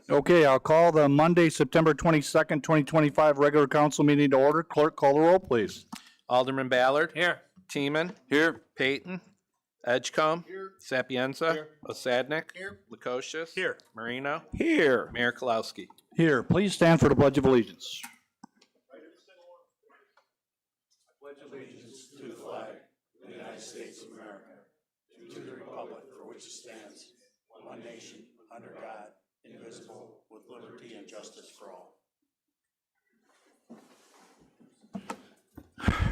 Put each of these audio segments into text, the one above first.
Okay, I'll call the Monday, September 22nd, 2025 regular council meeting to order. Clerk, call the roll, please. Alderman Ballard. Here. Teeman. Here. Payton. Edgecombe. Here. Sapienza. Here. Osadnik. Here. Lukosius. Here. Marino. Here. Mayor Kolowski. Here, please stand for the Pledge of Allegiance. Pledge allegiance to the flag of the United States of America, to the republic for which it stands, one nation, under God, indivisible, with liberty and justice for all.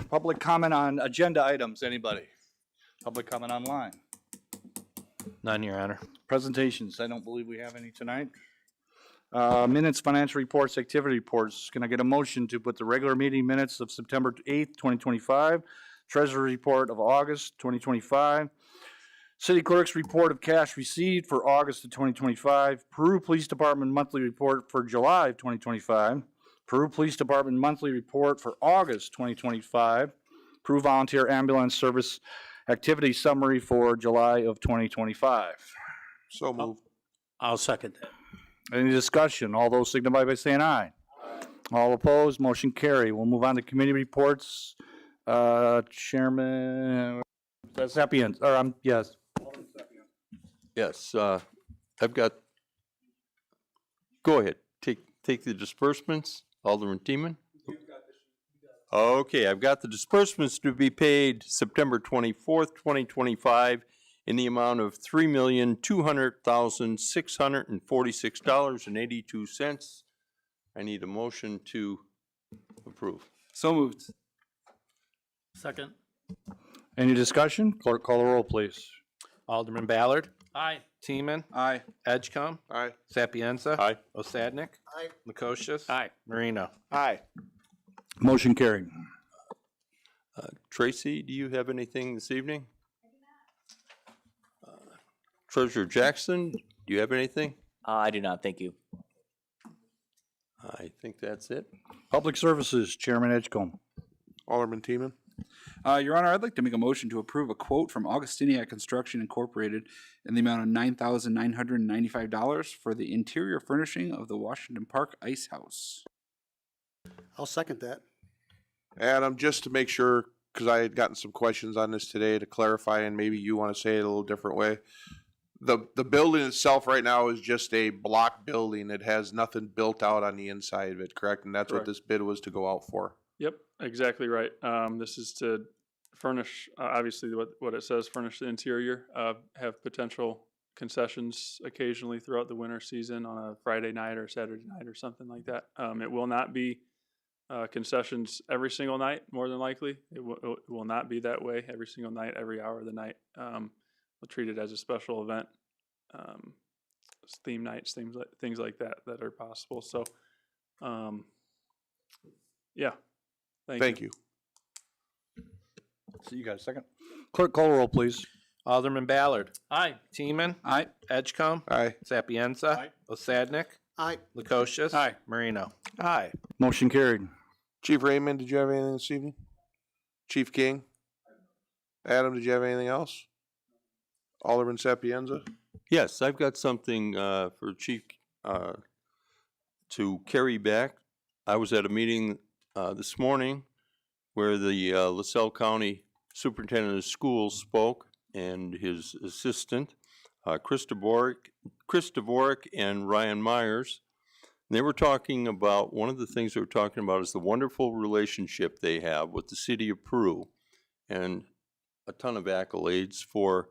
Public comment on agenda items, anybody? Public comment online? None, Your Honor. Presentations, I don't believe we have any tonight. Minutes, financial reports, activity reports. Can I get a motion to put the regular meeting minutes of September 8th, 2025, Treasury report of August 2025, City Clerk's report of cash received for August of 2025, Peru Police Department monthly report for July of 2025, Peru Police Department monthly report for August 2025, Peru Volunteer Ambulance Service activity summary for July of 2025. So moved. I'll second that. Any discussion? All those signify by saying aye. All opposed, motion carry. We'll move on to committee reports. Chairman Sapiens, or yes. Yes, I've got, go ahead, take the disbursements, Alderman Teeman. Okay, I've got the disbursements to be paid September 24th, 2025 in the amount of $3,200,646.82. I need a motion to approve. So moved. Second. Any discussion? Clerk, call the roll, please. Alderman Ballard. Aye. Teeman. Aye. Edgecombe. Aye. Sapienza. Aye. Osadnik. Aye. Lukosius. Aye. Marino. Aye. Motion carried. Tracy, do you have anything this evening? Treasurer Jackson, do you have anything? I do not, thank you. I think that's it. Public Services, Chairman Edgecombe. Alderman Teeman. Your Honor, I'd like to make a motion to approve a quote from Augustiniac Construction Incorporated in the amount of $9,995 for the interior furnishing of the Washington Park Ice House. I'll second that. Adam, just to make sure, because I had gotten some questions on this today to clarify, and maybe you want to say it a little different way. The building itself right now is just a block building. It has nothing built out on the inside of it, correct? And that's Correct. what this bid was to go out for. Yep, exactly right. This is to furnish, obviously what it says, furnish the interior, have potential concessions occasionally throughout the winter season on a Friday night or Saturday night or something like that. It will not be concessions every single night, more than likely. It will not be that way every single night, every hour of the night. We'll treat it as a special event, theme nights, things like that are possible. So, yeah. Thank you. So you got a second? Clerk, call the roll, please. Alderman Ballard. Aye. Teeman. Aye. Edgecombe. Aye. Sapienza. Aye. Osadnik. Aye. Lukosius. Aye. Marino. Aye. Motion carried. Chief Raymond, did you have anything this evening? Chief King? Adam, did you have anything else? Alderman Sapienza? Yes, I've got something for Chief to carry back. I was at a meeting this morning where the LaSalle County Superintendent of Schools spoke and his assistant, Chris Dvorak and Ryan Myers. They were talking about, one of the things they were talking about is the wonderful relationship they have with the city of Peru, and a ton of accolades for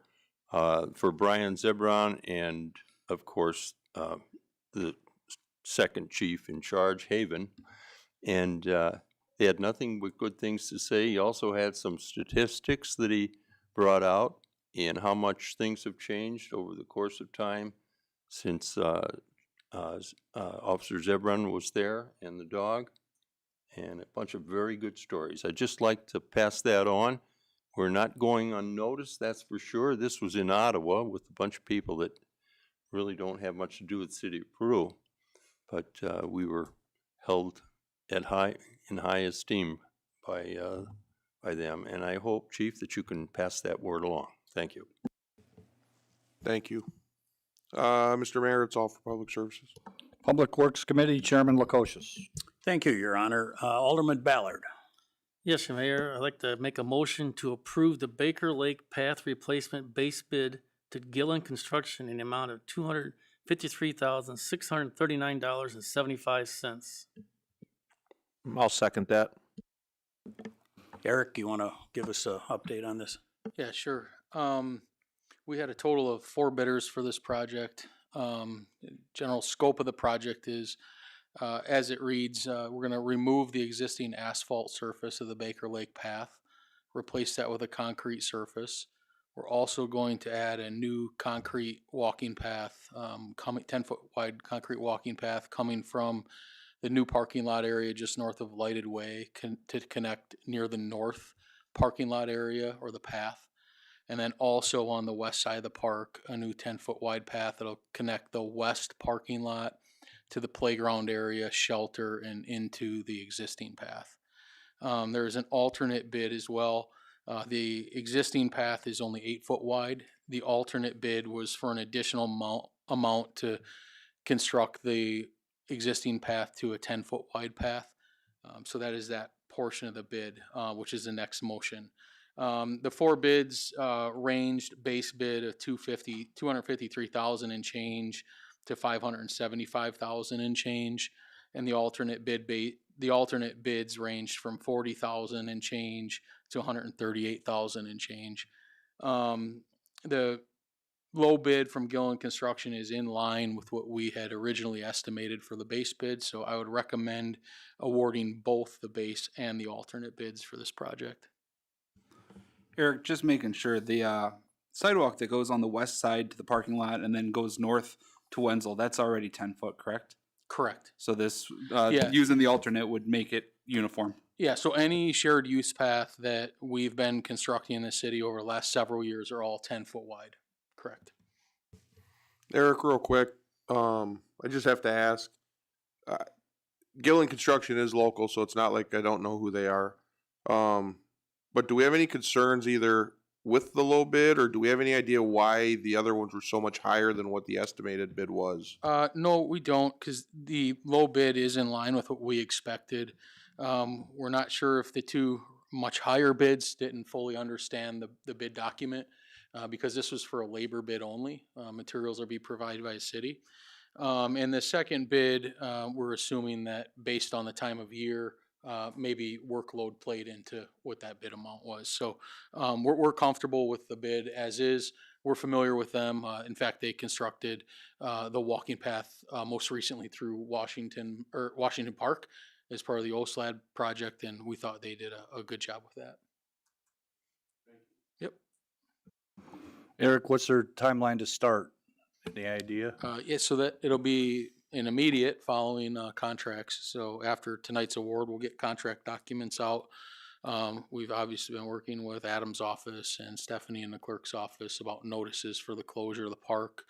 Brian Zebron and, of course, the second chief in charge, Haven. And they had nothing but good things to say. He also had some statistics that he brought out and how much things have changed over the course of time since Officer Zebron was there and the dog, and a bunch of very good stories. I'd just like to pass that on. We're not going unnoticed, that's for sure. This was in Ottawa with a bunch of people that really don't have much to do with the city of Peru, but we were held in high esteem by them. And I hope, Chief, that you can pass that word along. Thank you. Thank you. Mr. Mayor, it's all for public services. Public Works Committee, Chairman Lukosius. Thank you, Your Honor. Alderman Ballard. Yes, Mayor, I'd like to make a motion to approve the Baker Lake Path Replacement base bid to Gillen Construction in the amount of $253,639.75. I'll second that. Eric, you want to give us an update on this? Yeah, sure. We had a total of 4 bidders for this project. General scope of the project is, as it reads, we're going to remove the existing asphalt surface of the Baker Lake path, replace that with a concrete surface. We're also going to add a new concrete walking path, 10-foot wide concrete walking path coming from the new parking lot area just north of Lighted Way to connect near the north parking lot area or the path. And then also on the west side of the park, a new 10-foot wide path that'll connect the west parking lot to the playground area, shelter, and into the existing path. There is an alternate bid as well. The existing path is only 8 foot wide. The alternate bid was for an additional amount to construct the existing path to a 10-foot wide path. So that is that portion of the bid, which is the next motion. The 4 bids ranged base bid of $253,000 and change to $575,000 and change, and the alternate bids ranged from $40,000 and change to $138,000 and change. The low bid from Gillen Construction is in line with what we had originally estimated for the base bid, so I would recommend awarding both the base and the alternate bids for this project. Eric, just making sure the sidewalk that goes on the west side to the parking lot and then goes north to Wenzel, that's already 10 foot, correct? Correct. So this, Yeah. using the alternate would make it uniform. Yeah, so any shared use path that we've been constructing in the city over the last several years are all 10-foot wide. Correct. Eric, real quick, I just have to ask, Gillen Construction is local, so it's not like I don't know who they are. But do we have any concerns either with the low bid, or do we have any idea why the other ones were so much higher than what the estimated bid was? No, we don't, because the low bid is in line with what we expected. We're not sure if the 2 much higher bids didn't fully understand the bid document, because this was for a labor bid only. Materials are be provided by the city. And the second bid, we're assuming that based on the time of year, maybe workload played into what that bid amount was. So we're comfortable with the bid as is. We're familiar with them. In fact, they constructed the walking path most recently through Washington Park as part of the OSLAD project, and we thought they did a good job with that. Yep. Eric, what's their timeline to start? Any idea? Yeah, so that it'll be an immediate following contracts. So after tonight's award, we'll get contract documents out. We've obviously been working with Adam's office and Stephanie in the clerk's office about notices for the closure of the park.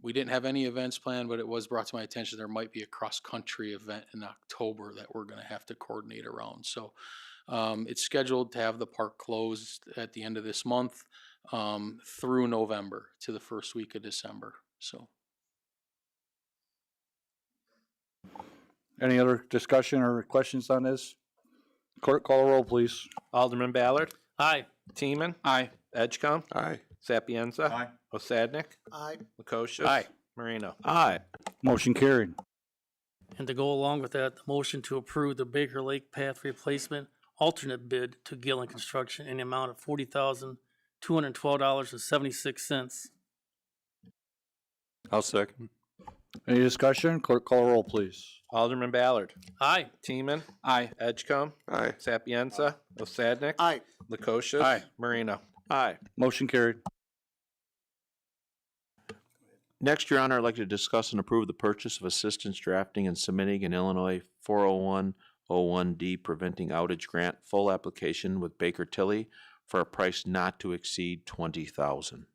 We didn't have any events planned, but it was brought to my attention there might be a cross-country event in October that we're going to have to coordinate around. So it's scheduled to have the park closed at the end of this month through November to the first week of December. So. Any other discussion or questions on this? Clerk, call a roll, please. Alderman Ballard. Aye. Teeman. Aye. Edgecombe. Aye. Sapienza. Aye. Osadnik. Aye. Lukosius. Aye. Marino. Aye. Motion carried. And to go along with that, the motion to approve the Baker Lake Path Replacement alternate bid to Gillen Construction in the amount of $40,212.76. I'll second. Any discussion? Clerk, call a roll, please. Alderman Ballard. Aye. Teeman. Aye. Edgecombe. Aye. Sapienza. Osadnik. Aye. Lukosius. Aye. Marino. Aye. Motion carried. Next, Your Honor, I'd like to discuss and approve the purchase of assistance drafting and submitting an Illinois 40101D preventing outage grant full application with Baker Tilly for a price not to exceed $20,000.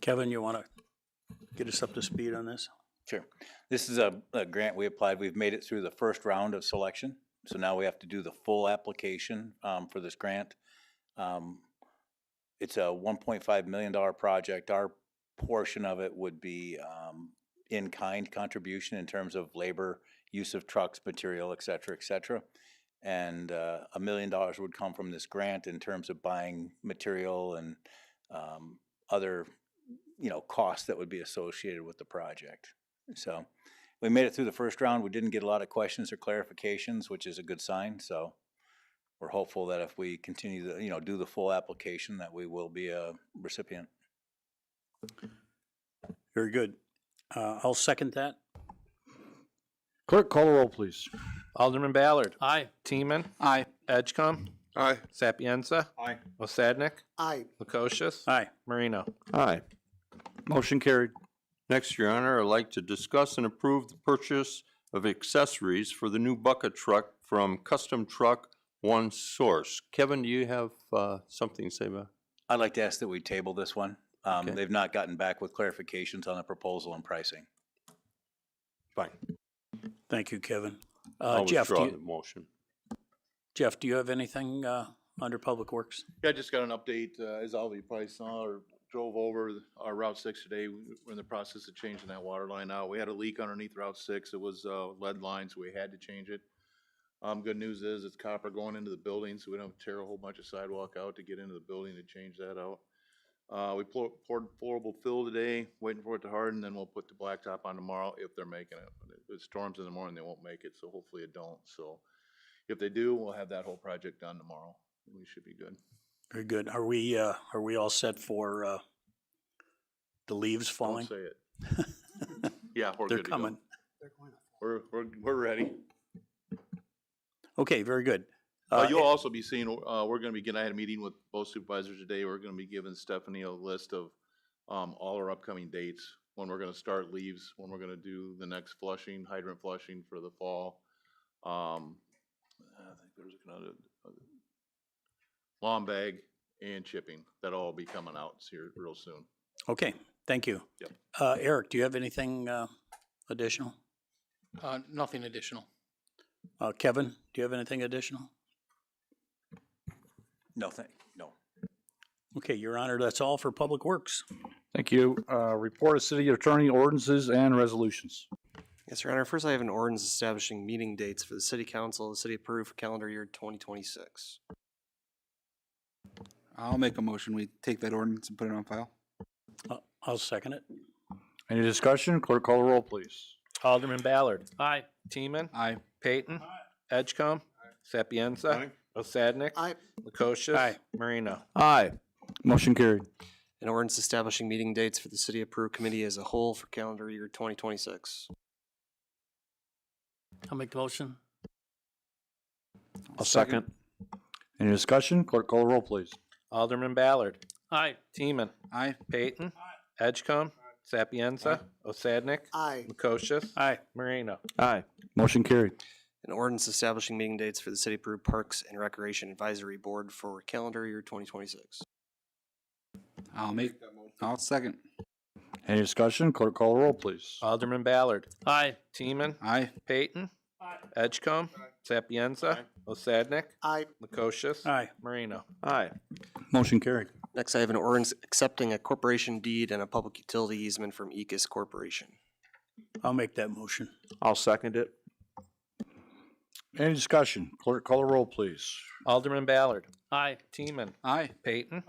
Kevin, you want to get us up to speed on this? Sure. This is a grant we applied. We've made it through the first round of selection. So now we have to do the full application for this grant. It's a $1.5 million project. Our portion of it would be in-kind contribution in terms of labor, use of trucks, material, et cetera, and $1 million would come from this grant in terms of buying material and other, costs that would be associated with the project. So we made it through the first round. We didn't get a lot of questions or clarifications, which is a good sign. So we're hopeful that if we continue to, do the full application, that we will be a recipient. Very good. I'll second that. Clerk, call the roll, please. Alderman Ballard. Aye. Teeman. Aye. Edgecombe. Aye. Sapienza. Aye. Osadnik. Aye. Lukosius. Aye. Marino. Aye. Motion carried. Next, Your Honor, I'd like to discuss and approve the purchase of accessories for the new bucket truck from Custom Truck One Source. Kevin, do you have something to say about it? I'd like to ask that we table this one. Okay. They've not gotten back with clarifications on the proposal and pricing. Fine. Thank you, Kevin. I'll Jeff, withdraw the motion. Do you have anything under Public Works? Yeah, I just got an update, as all of you probably saw or drove over our Route 6 today. We're in the process of changing that water line out. We had a leak underneath Route 6. It was lead line, so we had to change it. Good news is it's copper going into the building, so we don't tear a whole bunch of sidewalk out to get into the building to change that out. We poured pourable fill today, waiting for it to harden, then we'll put the blacktop on tomorrow if they're making it. If it storms in the morning, they won't make it, so hopefully it don't. So if they do, we'll have that whole project done tomorrow. We should be good. Very good. Are we all set for the leaves falling? Don't say it. Yeah, we're They're good to coming. go. We're ready. Okay, very good. You'll also be seeing, we're gonna be getting, I had a meeting with both supervisors today. We're gonna be giving Stephanie a list of all our upcoming dates, when we're gonna start leaves, when we're gonna do the next flushing, hydrant flushing for the fall. I think there's another lawn bag and chipping. That'll all be coming out here real soon. Okay, thank you. Yep. Eric, do you have anything additional? Nothing additional. Kevin, do you have anything additional? No. Okay, Your Honor, that's all for Public Works. Thank you. Report of city attorney ordinances and resolutions. Yes, Your Honor. First, I have an ordinance establishing meeting dates for the City Council of the City of Peru for calendar year 2026. I'll make a motion. We take that ordinance and put it on file. I'll second it. Any discussion? Clerk, call the roll, please. Alderman Ballard. Aye. Teeman. Aye. Payton. Edgecombe. Sapienza. Osadnik. Aye. Lukosius. Aye. Marino. Aye. Motion carried. An ordinance establishing meeting dates for the City of Peru Committee as a whole for calendar year 2026. I'll make the motion. I'll second. Any discussion? Clerk, call the roll, please. Alderman Ballard. Aye. Teeman. Aye. Payton. Edgecombe. Sapienza. Osadnik. Aye. Lukosius. Aye. Marino. Aye. Motion carried. An ordinance establishing meeting dates for the City of Peru Parks and Recreation Advisory Board for calendar year 2026. I'll second. Any discussion? Clerk, call the roll, please. Alderman Ballard. Aye. Teeman. Aye. Payton. Edgecombe. Sapienza. Osadnik. Aye. Lukosius. Aye. Marino. Aye. Motion carried. Next, I have an ordinance accepting a corporation deed and a public utility easement from Ecus Corporation. I'll make that motion. I'll second it. Any discussion? Clerk, call the roll, please. Alderman Ballard. Aye. Teeman. Aye. Payton.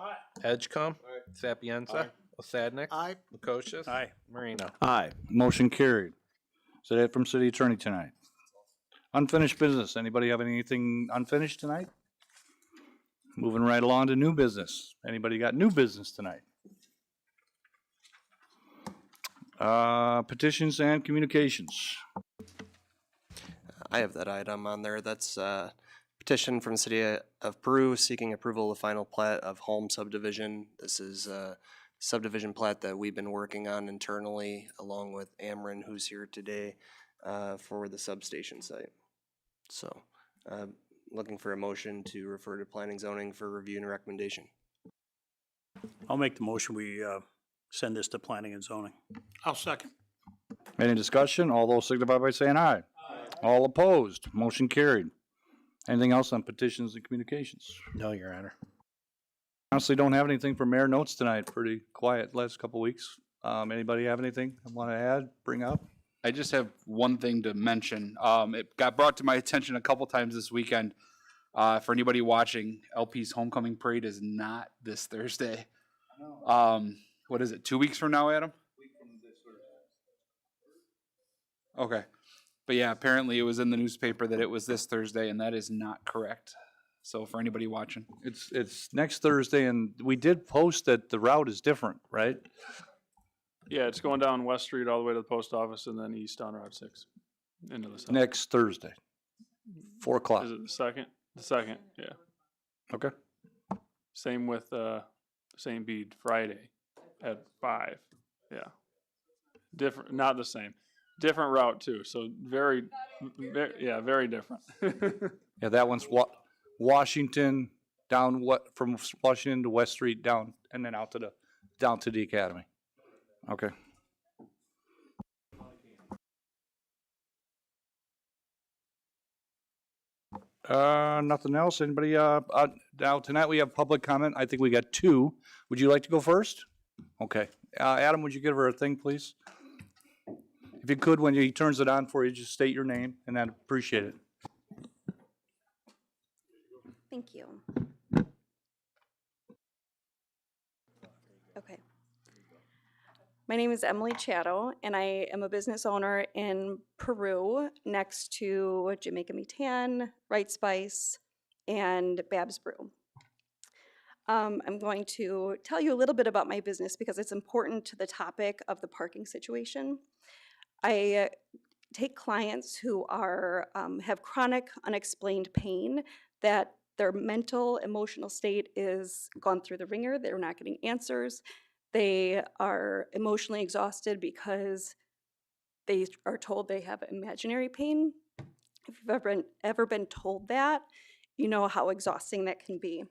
Edgecombe. Sapienza. Osadnik. Aye. Lukosius. Aye. Marino. Aye. Motion carried. Is that it from city attorney tonight? Unfinished business. Anybody have anything unfinished tonight? Moving right along to new business. Anybody got new business tonight? Petitions and communications. I have that item on there. That's a petition from the City of Peru seeking approval of the final plat of Home subdivision. This is a subdivision plat that we've been working on internally along with Ameren, who's here today, for the substation site. So, looking for a motion to refer to planning zoning for review and recommendation. I'll make the motion. We send this to planning and zoning. I'll second. Any discussion? All those signify by saying aye. Aye. All opposed? Motion carried. Anything else on petitions and communications? No, Your Honor. Honestly, don't have anything for mayor notes tonight. Pretty quiet last couple weeks. Anybody have anything I want to add, bring up? I just have one thing to mention. It got brought to my attention a couple times this weekend. For anybody watching, LP's homecoming parade is not this Thursday. What is it, 2 weeks from now, Adam? Okay. But yeah, apparently it was in the newspaper that it was this Thursday, and that is not correct. So for anybody watching. It's next Thursday, and we did post that the route is different, right? Yeah, it's going down West Street all the way to the post office and then east on Route 6 into the south. Next Thursday, 4 o'clock. Is it the second? The second, yeah. Okay. Same with St. Bede Friday at 5. Yeah. Different, not the same. Different route too. So very different. Yeah, that one's Washington down from Washington to West Street down, and then out to the academy. Okay. Nothing else? Anybody, now tonight we have public comment. I think we got 2. Would you like to go first? Okay. Adam, would you give her a thing, please? If you could, when he turns it on for you, just state your name, and I'd appreciate it. Thank you. Okay. My name is Emily Chatto, and I am a business owner in Peru next to Jamaica Mitan, Right Spice, and Bab's Brew. I'm going to tell you a little bit about my business because it's important to the topic of the parking situation. I take clients who are have chronic unexplained pain, that their mental, emotional state is gone through the ringer. They're not getting answers. They are emotionally exhausted because they are told they have imaginary pain. If you've ever been told that, you know how exhausting that can be.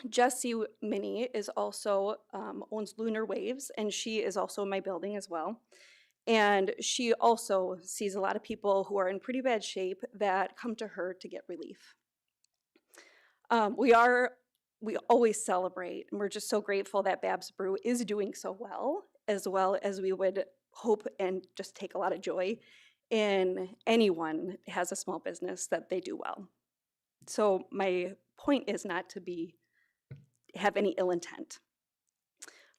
Jessie Minnie is also owns Lunar Waves, and she is also in my building as well. And she also sees a lot of people who are in pretty bad shape that come to her to get relief. We always celebrate, and we're just so grateful that Bab's Brew is doing so well as we would hope and just take a lot of joy in anyone who has a small business that they do well. So my point is not to have any ill intent.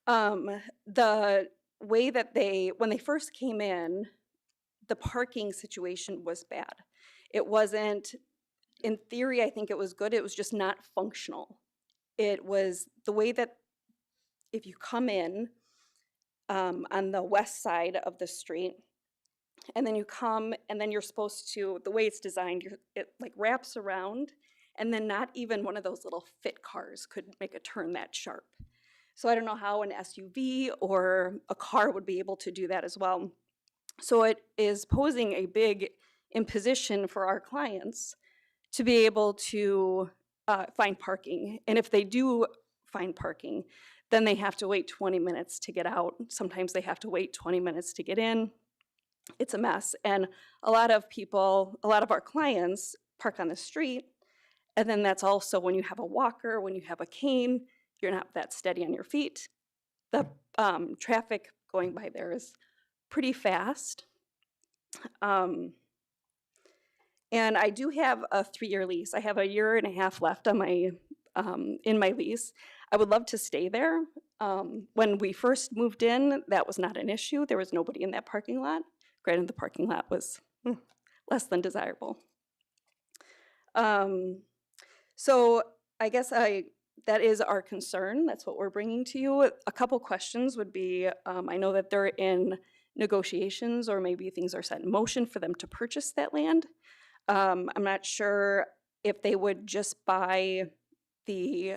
The way that when they first came in, the parking situation was bad. It wasn't, in theory, I think it was good. It was just not functional. It was the way that if you come in on the west side of the street, and then you come, and then you're supposed to, the way it's designed, it like wraps around, and then not even one of those little fit cars could make a turn that sharp. So I don't know how an SUV or a car would be able to do that as well. So it is posing a big imposition for our clients to be able to find parking. And if they do find parking, then they have to wait 20 minutes to get out. Sometimes they have to wait 20 minutes to get in. It's a mess. And a lot of our clients park on the street. And then that's also when you have a walker, when you have a cane, you're not that steady on your feet. The traffic going by there is pretty fast. And I do have a 3-year lease. I have a 1.5 years left on my in my lease. I would love to stay there. When we first moved in, that was not an issue. There was nobody in that parking lot. Granted, the parking lot was less than desirable. So I guess that is our concern. That's what we're bringing to you. A couple questions would be, I know that they're in negotiations, or maybe things are set in motion for them to purchase that land. I'm not sure if they would just buy the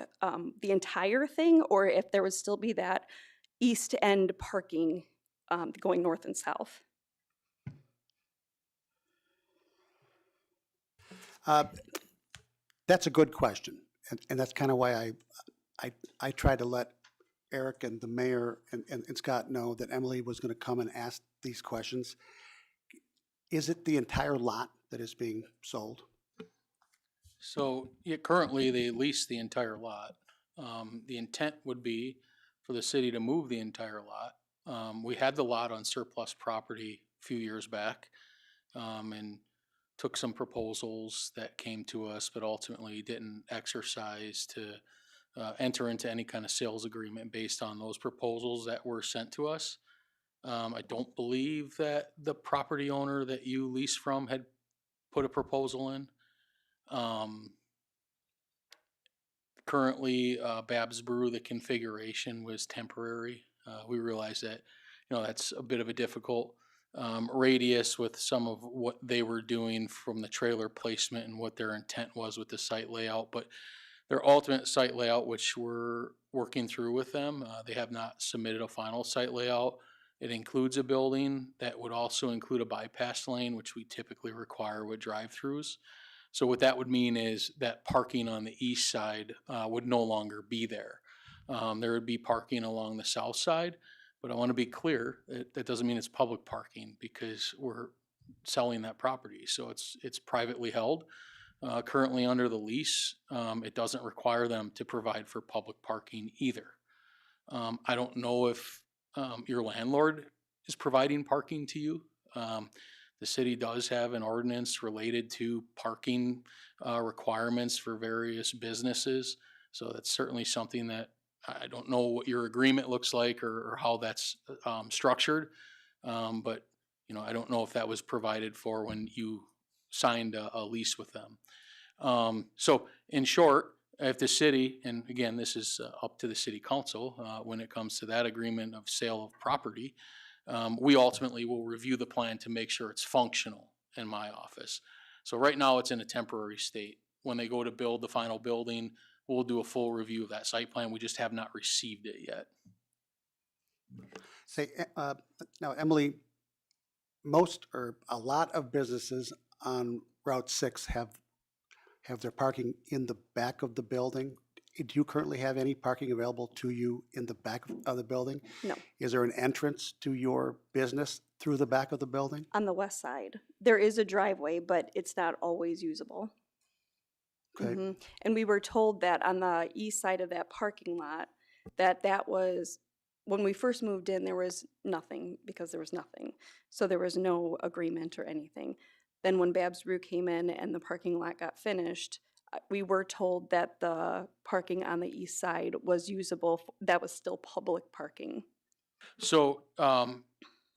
entire thing, or if there would still be that east end parking going north and south. That's a good question, and that's kind of why I tried to let Eric and the mayor and Scott know that Emily was going to come and ask these questions. Is it the entire lot that is being sold? So currently they lease the entire lot. The intent would be for the city to move the entire lot. We had the lot on surplus property a few years back, and took some proposals that came to us, but ultimately didn't exercise to enter into any kind of sales agreement based on those proposals that were sent to us. I don't believe that the property owner that you lease from had put a proposal in. Currently, Babs Brew, the configuration was temporary. We realized that, that's a bit of a difficult radius with some of what they were doing from the trailer placement and what their intent was with the site layout. But their ultimate site layout, which we're working through with them, they have not submitted a final site layout. It includes a building that would also include a bypass lane, which we typically require with drive-throughs. So what that would mean is that parking on the east side would no longer be there. There would be parking along the south side, but I want to be clear, that doesn't mean it's public parking because we're selling that property. So it's privately held. Currently under the lease, it doesn't require them to provide for public parking either. I don't know if your landlord is providing parking to you. The city does have an ordinance related to parking requirements for various businesses. So that's certainly something that I don't know what your agreement looks like or how that's structured. But, I don't know if that was provided for when you signed a lease with them. So in short, if the city, and again, this is up to the city council when it comes to that agreement of sale of property, we ultimately will review the plan to make sure it's functional in my office. So right now it's in a temporary state. When they go to build the final building, we'll do a full review of that site plan. We just have not received it yet. Now, Emily, most or a lot of businesses on Route 6 have their parking in the back of the building. Do you currently have any parking available to you in the back of the building? No. Is there an entrance to your business through the back of the building? On the west side, there is a driveway, but it's not always usable. Okay. And we were told that on the east side of that parking lot, that was, when we first moved in, there was nothing because there was nothing. So there was no agreement or anything. Then when Babs Brew came in and the parking lot got finished, we were told that the parking on the east side was usable. That was still public parking. So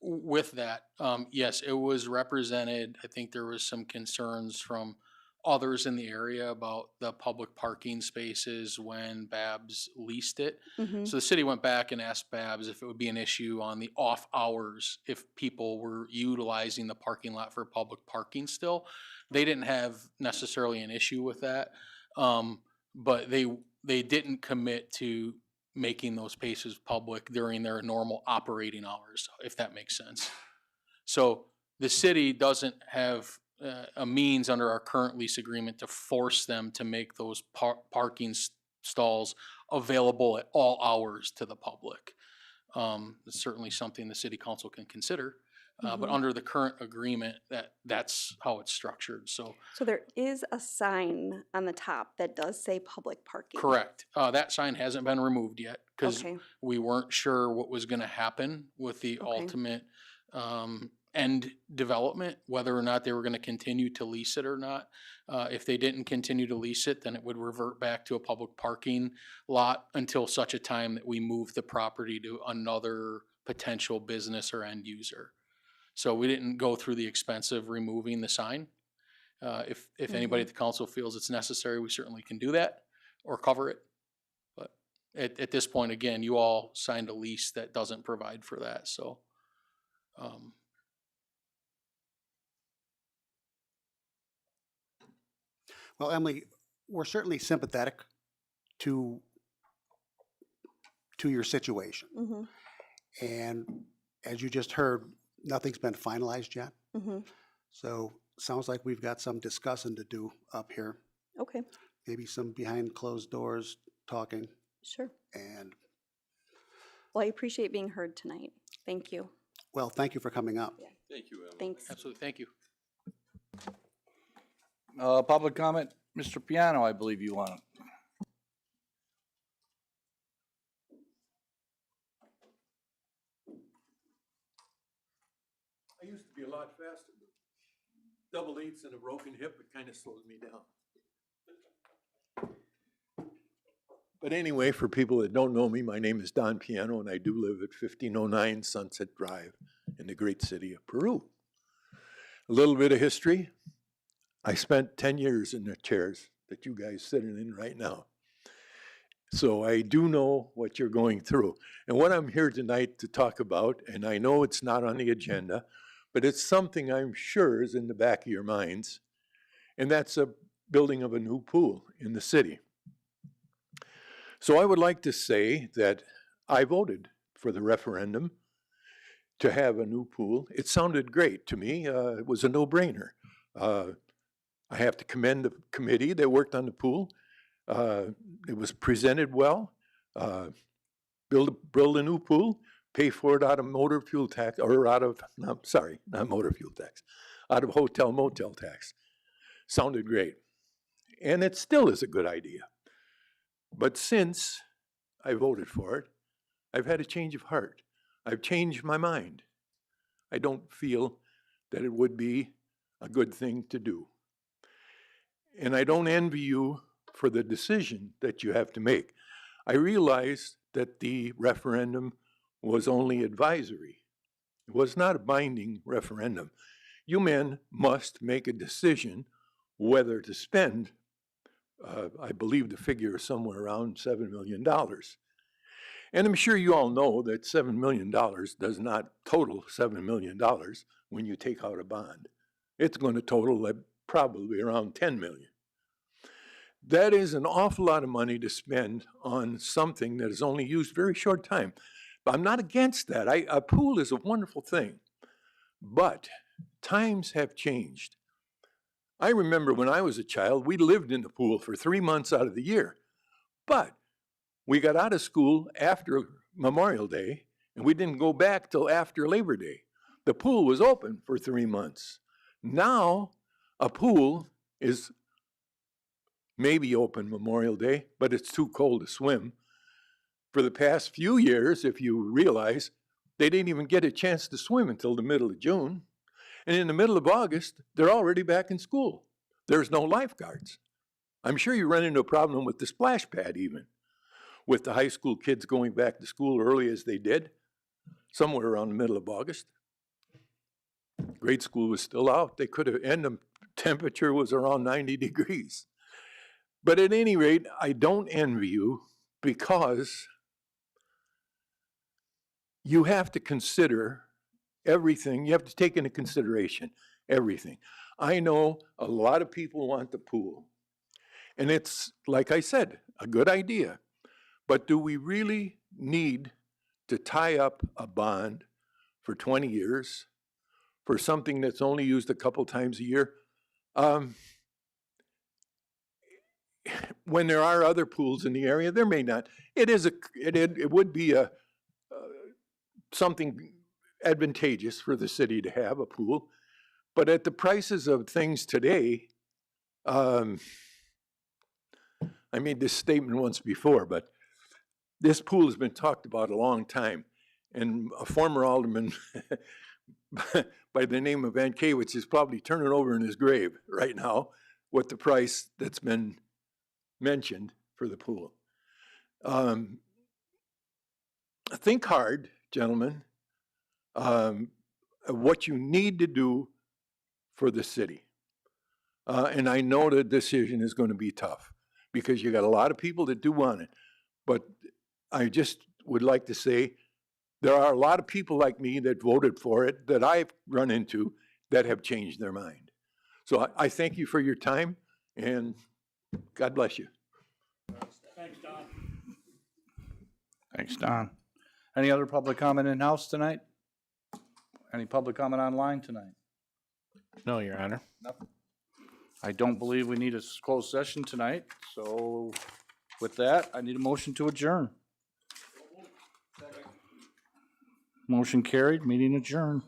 with that, yes, it was represented. I think there was some concerns from others in the area about the public parking spaces when Babs leased it. So the city went back and asked Babs if it would be an issue on the off hours if people were utilizing the parking lot for public parking still. They didn't have necessarily an issue with that, but they didn't commit to making those spaces public during their normal operating hours, if that makes sense. So the city doesn't have a means under our current lease agreement to force them to make those parking stalls available at all hours to the public. It's certainly something the city council can consider, but under the current agreement, that's how it's structured. So there is a sign on the top that does say public parking. correct. That sign hasn't been removed yet because Okay. we weren't sure what was going to happen with the ultimate end development, whether or not they were going to continue to lease it or not. If they didn't continue to lease it, then it would revert back to a public parking lot until such a time that we move the property to another potential business or end user. So we didn't go through the expense of removing the sign. If anybody at the council feels it's necessary, we certainly can do that or cover it. But at this point, again, you all signed a lease that doesn't provide for that, so. Well, Emily, we're certainly sympathetic to your situation. And as you just heard, nothing's been finalized yet. So sounds like we've got some discussing to do up here. Okay. Maybe some behind closed doors talking. Sure. And Well, I appreciate being heard tonight. Thank you. well, thank you for coming up. Thank you, Emily. Thanks. Absolutely, thank you. Public comment, Mr. Piano, I believe you want. I used to be a lot faster, but double eights and a broken hip, it kind of slows me down. But anyway, for people that don't know me, my name is Don Piano, and I do live at 1509 Sunset Drive in the great city of Peru. A little bit of history. I spent 10 years in the chairs that you guys sitting in right now. So I do know what you're going through. And what I'm here tonight to talk about, and I know it's not on the agenda, but it's something I'm sure is in the back of your minds, and that's a building of a new pool in the city. So I would like to say that I voted for the referendum to have a new pool. It sounded great to me. It was a no-brainer. I have to commend the committee that worked on the pool. It was presented well. Build a new pool, pay for it out of motor fuel tax, or out of, no, sorry, not motor fuel tax, out of hotel motel tax. Sounded great. And it still is a good idea. But since I voted for it, I've had a change of heart. I've changed my mind. I don't feel that it would be a good thing to do. And I don't envy you for the decision that you have to make. I realize that the referendum was only advisory. It was not a binding referendum. You men must make a decision whether to spend, I believe the figure is somewhere around $7 million. And I'm sure you all know that $7 million does not total $7 million when you take out a bond. It's going to total probably around $10 million. That is an awful lot of money to spend on something that is only used very short time. But I'm not against that. A pool is a wonderful thing. But times have changed. I remember when I was a child, we lived in the pool for 3 months out of the year. But we got out of school after Memorial Day, and we didn't go back till after Labor Day. The pool was open for 3 months. Now, a pool is maybe open Memorial Day, but it's too cold to swim. For the past few years, if you realize, they didn't even get a chance to swim until the middle of June. And in the middle of August, they're already back in school. There's no lifeguards. I'm sure you run into a problem with the splash pad even, with the high school kids going back to school early as they did, somewhere around the middle of August. Grade school was still out. They could have, and the temperature was around 90 degrees. But at any rate, I don't envy you because you have to consider everything. You have to take into consideration everything. I know a lot of people want the pool. And it's, like I said, a good idea. But do we really need to tie up a bond for 20 years for something that's only used a couple times a year? When there are other pools in the area, there may not. It would be something advantageous for the city to have a pool, but at the prices of things today, I made this statement once before, but this pool has been talked about a long time, and a former alderman by the name of Van Kawitz is probably turning over in his grave right now with the price that's been mentioned for the pool. Think hard, gentlemen, what you need to do for the city. And I know the decision is going to be tough because you got a lot of people that do want it. But I just would like to say there are a lot of people like me that voted for it that I've run into that have changed their mind. So I thank you for your time, and God bless you. Thanks, Don. Thanks, Don. Any other public comment in-house tonight? Any public comment online tonight? No, Your Honor. Nothing. I don't believe we need a closed session tonight, so with that, I need a motion to adjourn. Motion carried, meeting adjourned.